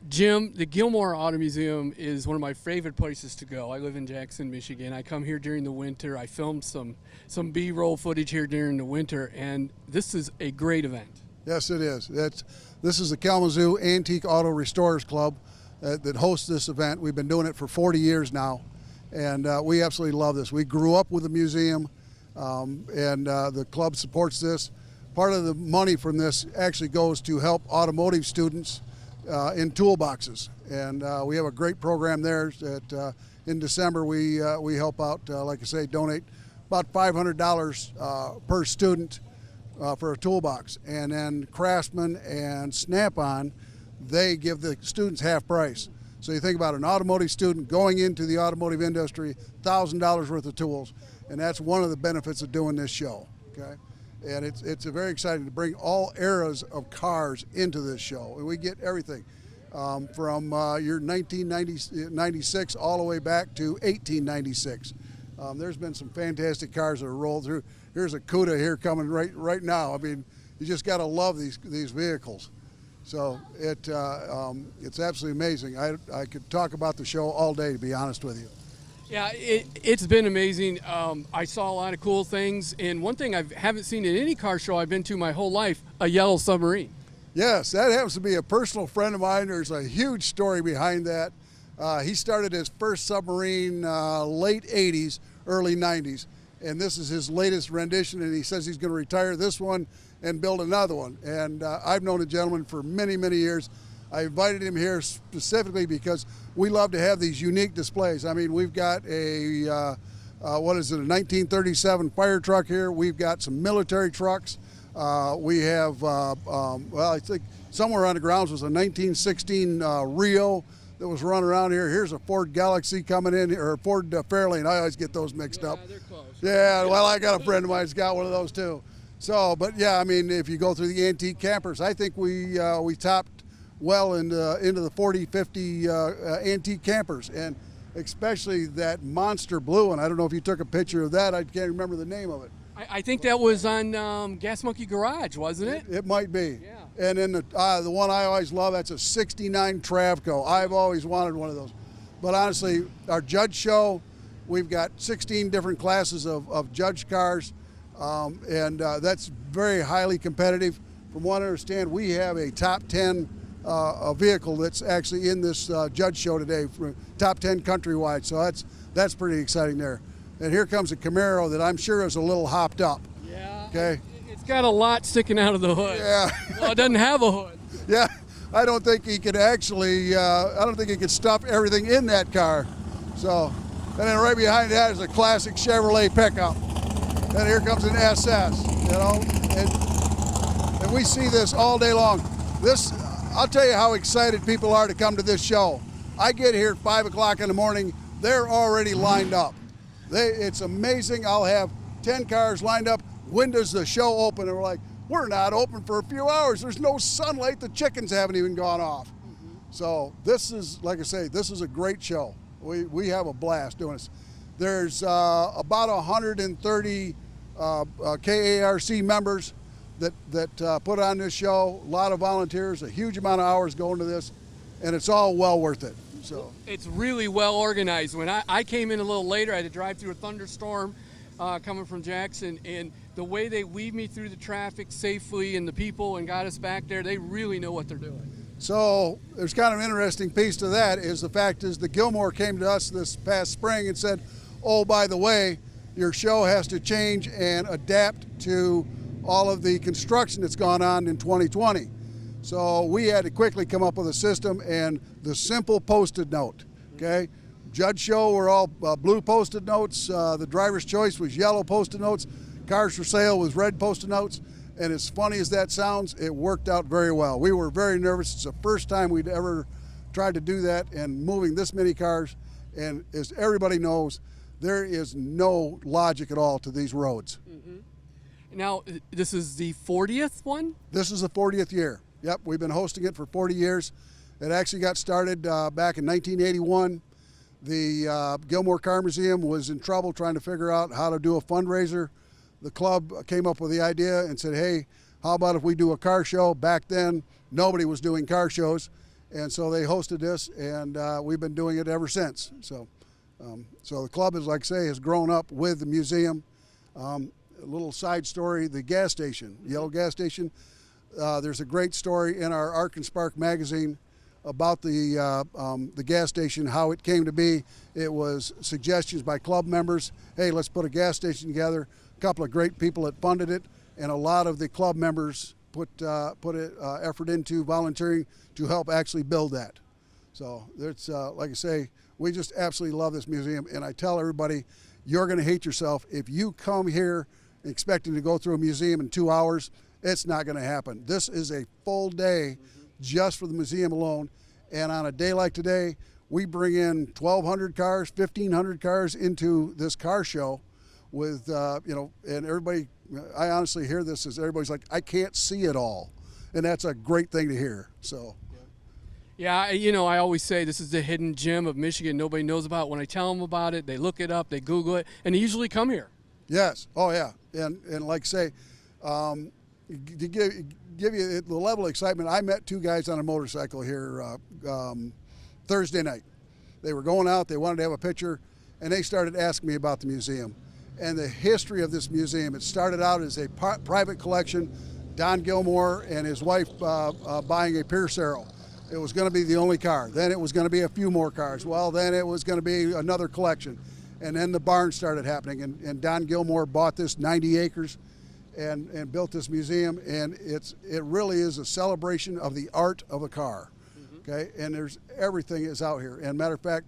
Jim, the Gilmore Auto Museum is one of my favorite places to go. I live in Jackson, Michigan. I come here during the winter. I filmed some B-roll footage here during the winter, and this is a great event. Yes, it is. This is the Kalamazoo Antique Auto Restorers Club that hosts this event. We've been doing it for 40 years now, and we absolutely love this. We grew up with the museum, and the club supports this. Part of the money from this actually goes to help automotive students in toolboxes, and we have a great program there that in December we help out, like I say, donate about $500 per student for a toolbox, and then Craftsman and Snap-on, they give the students half price. So you think about an automotive student going into the automotive industry, $1,000 worth of tools, and that's one of the benefits of doing this show. Okay. And it's very exciting to bring all eras of cars into this show. And we get everything from your 1996 all the way back to 1896. There's been some fantastic cars that have rolled through. Here's a CUDA here coming right now. I mean, you just got to love these vehicles. So it's absolutely amazing. I could talk about the show all day, to be honest with you. Yeah, it's been amazing. I saw a lot of cool things, and one thing I haven't seen in any car show I've been to my whole life, a yellow submarine. Yes, that happens to be a personal friend of mine. There's a huge story behind that. He started his first submarine late 80s, early 90s, and this is his latest rendition, and he says he's going to retire this one and build another one. And I've known the gentleman for many, many years. I invited him here specifically because we love to have these unique displays. I mean, we've got a 1937 fire truck here. We've got some military trucks. We have, I think somewhere on the grounds was a 1916 Rio that was running around here. Here's a Ford Galaxy coming in, or a Ford Fairlane. I always get those mixed up. They're close. Yeah, well, I got a friend of mine who's got one of those too. So, but yeah, I mean, if you go through the antique campers, I think we topped well into the 40, 50 antique campers, and especially that monster blue one. I don't know if you took a picture of that. I can't remember the name of it. I think that was on Gas Monkey Garage, wasn't it? It might be. Yeah. And then the one I always love, that's a 69 Travco. I've always wanted one of those. But honestly, our judge show, we've got 16 different classes of judge cars, and that's very highly competitive. From what I understand, we have a top 10 a vehicle that's actually in this judge show today, for top 10 countrywide. So that's pretty exciting there. And here comes a Camaro that I'm sure is a little hopped up. Yeah. Okay. It's got a lot sticking out of the hood. Yeah. Well, it doesn't have a hood. Yeah. I don't think he could actually. I don't think he could stuff everything in that car. So, and then right behind that is a classic Chevrolet pickup. And here comes an SS. You know, and we see this all day long. I'll tell you how excited people are to come to this show. I get here at 5 o'clock in the morning, they're already lined up. It's amazing. I'll have 10 cars lined up. When does the show open? And we're like, we're not open for a few hours. There's no sunlight. The chickens haven't even gone off. Mm-hmm. So this is, like I say, this is a great show. We have a blast doing this. There's about 130 KARC members that put on this show. A lot of volunteers, a huge amount of hours going to this, and it's all well worth it. So it's really well organized. When I came in a little later, I had to drive through a thunderstorm coming from Jackson, and the way they weaved me through the traffic safely and the people and got us back there, they really know what they're doing. So there's kind of an interesting piece to that is the fact is that Gilmore came to us this past spring and said, oh, by the way, your show has to change and adapt to all of the construction that's gone on in 2020. So we had to quickly come up with a system and the simple Post-it note, okay? Judge show were all blue Post-it notes. The driver's choice was yellow Post-it notes. Cars for sale was red Post-it notes. And as funny as that sounds, it worked out very well. We were very nervous. It's the first time we'd ever tried to do that and moving this many cars. And as everybody knows, there is no logic at all to these roads. Mm-hmm. Now, this is the 40th one? This is the 40th year. Yep, we've been hosting it for 40 years. It actually got started back in 1981. The Gilmore Car Museum was in trouble trying to figure out how to do a fundraiser. The club came up with the idea and said, hey, how about if we do a car show? Back then, nobody was doing car shows. and so they hosted this, and we've been doing it ever since. So the club is, like I say, has grown up with the museum. A little side story: the gas station, Yellow gas station. There's a great story in our Ark and Spark magazine about the gas station, how it came to be. It was suggestions by club members. Hey, let's put a gas station together. A couple of great people that funded it, and a lot of the club members put effort into volunteering to help actually build that. So it's like I say, we just absolutely love this museum, and I tell everybody, you're going to hate yourself if you come here expecting to go through a museum in 2 hours. It's not going to happen. This is a full day just for the museum alone, and on a day like today, we bring in 1,200 cars, 1,500 cars into this car show with, and everybody, I honestly hear this as everybody's like, I can't see it all, and that's a great thing to hear. So. Yeah, I always say this is the hidden gem of Michigan nobody knows about. When I tell them about it, they look it up, they Google it, and they usually come here. Yes. Oh, yeah. And like I say, to give you the level of excitement, I met two guys on a motorcycle here Thursday night. They were going out, they wanted to have a picture, and they started asking me about the museum and the history of this museum. It started out as a private collection, Don Gilmore and his wife buying a Pierce Arrow. It was going to be the only car. Then it was going to be a few more cars. Well, then it was going to be another collection. And then the barn started happening, and Don Gilmore bought this 90 acres and built this museum, and it really is a celebration of the art of a car. Okay, and everything is out here. And matter of fact,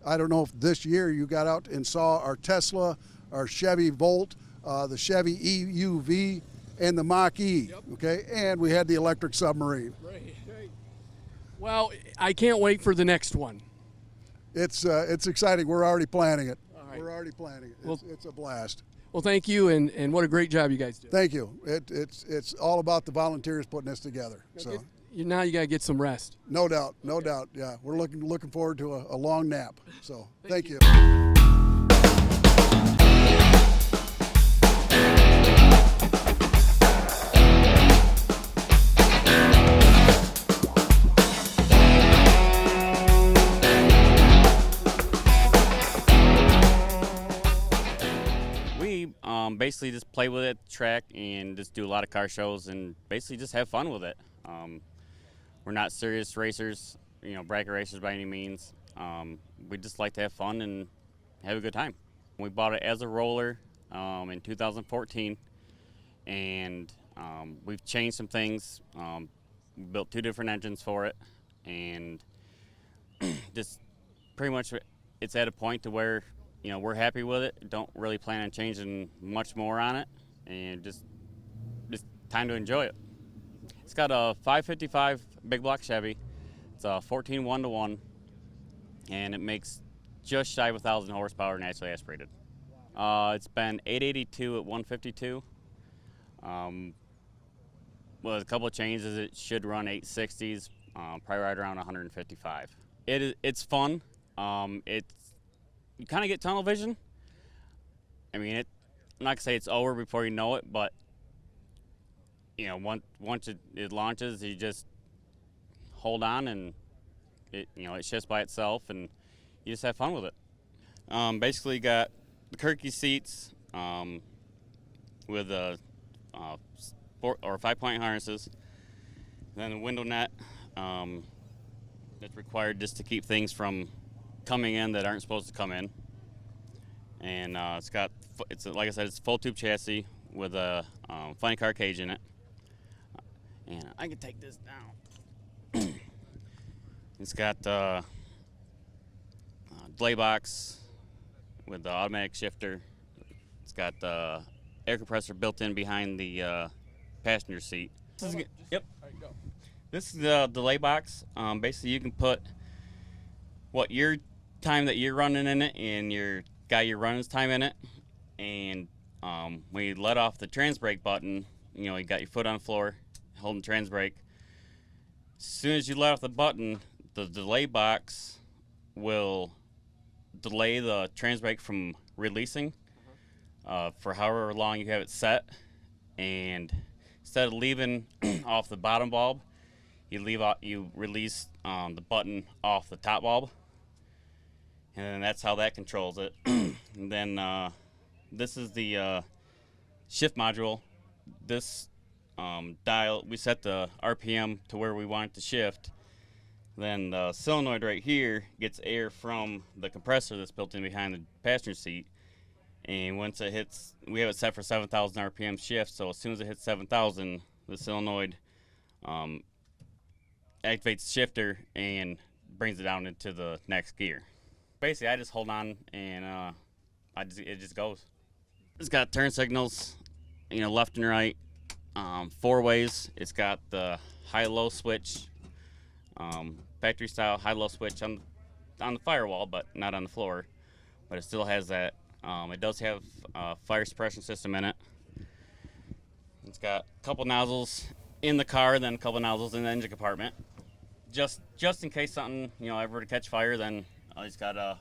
I don't know if this year you got out and saw our Tesla, our Chevy Volt, the Chevy EUV, and the Mach-E. Yep. Okay, and we had the electric submarine. Right. Well, I can't wait for the next one. It's exciting. We're already planning it. All right. We're already planning it. It's a blast. Well, thank you, and what a great job you guys did. Thank you. It's all about the volunteers putting this together. So now you got to get some rest. No doubt. Yeah, we're looking forward to a long nap. So thank you. Basically just play with it at the track and just do a lot of car shows and basically just have fun with it. We're not serious racers, bracket racers by any means. We just like to have fun and have a good time. We bought it as a roller in 2014, and we've changed some things. We built 2 different engines for it, and just pretty much it's at a point to where we're happy with it. Don't really plan on changing much more on it, and just time to enjoy it. It's got a 555 big block Chevy. It's a 14 1-to-1, and it makes just shy of 1,000 horsepower naturally aspirated. It's been 882 at 152. With a couple of changes, it should run 860s, probably right around 155. It's fun. You kind of get tunnel vision. I mean, I'm not gonna say it's over before you know it, but once it launches, you just hold on and it shifts by itself, and you just have fun with it. Basically, you got the Kirky seats with a 5-point harnesses, then the window net that's required just to keep things from coming in that aren't supposed to come in, and like I said, it's a full tube chassis with a funny car cage in it, and I can take this down. It's got delay box with the automatic shifter. It's got the air compressor built in behind the passenger seat. Yep. This is the delay box. Basically, you can put what your time that you're running in it and your guy you're running's time in it, and when you let off the trans brake button, you got your foot on the floor holding trans brake. As soon as you let off the button, the delay box will delay the trans brake from releasing for however long you have it set, and instead of leaving off the bottom bulb, you release the button off the top bulb, and then that's how that controls it. And then this is the shift module. This dial, we set the RPM to where we want it to shift. Then the solenoid right here gets air from the compressor that's built in behind the passenger seat. And once it hits, we have it set for 7,000 RPM shift, so as soon as it hits 7,000, the solenoid activates the shifter and brings it down into the next gear. Basically, I just hold on and it just goes. It's got turn signals, left and right, 4 ways. It's got the high-low switch, factory style high-low switch on the firewall, but not on the floor. But it still has that. It does have a fire suppression system in it. It's got a couple nozzles in the car, then a couple nozzles in the engine compartment. Just in case something, ever were to catch fire, then I just gotta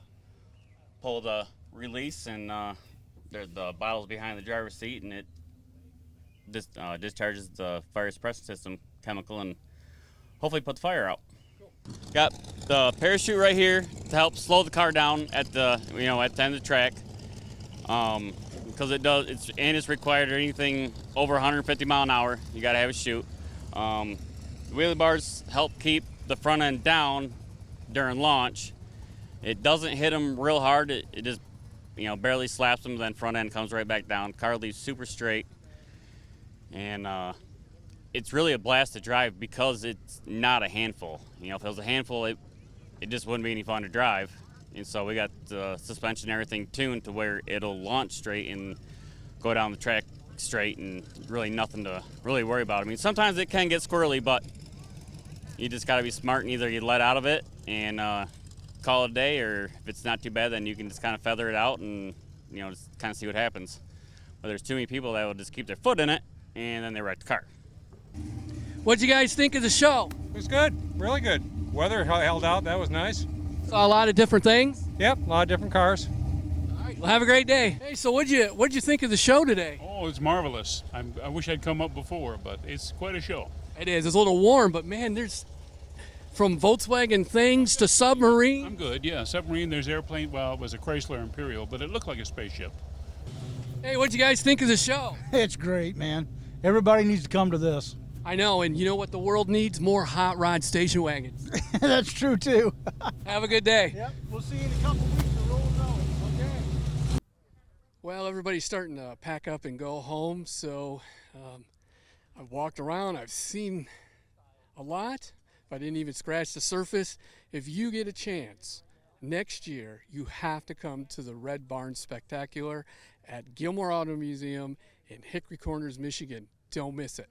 pull the release, and the bottle's behind the driver's seat, and it discharges the fire suppression system chemical and hopefully put the fire out. Got the parachute right here to help slow the car down at the at the end of the track. Because it's required anything over 150 mile an hour, you got to have a chute. Wheelie bars help keep the front end down during launch. It doesn't hit them real hard. It just barely slaps them, then front end comes right back down. Car leaves super straight, and it's really a blast to drive because it's not a handful. If it was a handful, it just wouldn't be any fun to drive. And so we got the suspension and everything tuned to where it'll launch straight and go down the track straight, and really nothing to really worry about. I mean, sometimes it can get squirrely, but you just got to be smart, and either you let out of it and call it a day, or if it's not too bad, then you can just kind of feather it out and just kind of see what happens. But there's too many people that will just keep their foot in it, and then they wreck the car. What'd you guys think of the show? It was good, really good. Weather held out, that was nice. Saw a lot of different things. Yep, a lot of different cars. All right, well, have a great day. Hey, so what'd you think of the show today? Oh, it's marvelous. I wish I'd come up before, but it's quite a show. It is. It's a little warm, but man, there's from Volkswagen things to submarine. I'm good, yeah. Submarine, there's airplane. Well, it was a Chrysler Imperial, but it looked like a spaceship. Hey, what'd you guys think of the show? It's great, man. Everybody needs to come to this. I know, and you know what the world needs? More hot rod station wagons. That's true, too. Have a good day. Yep, we'll see you in a couple weeks to roll going. Okay. Well, everybody's starting to pack up and go home, so I've walked around. I've seen a lot. If I didn't even scratch the surface, if you get a chance next year, you have to come to the Red Barn Spectacular at Gilmore Auto Museum in Hickory Corners, Michigan. Don't miss it.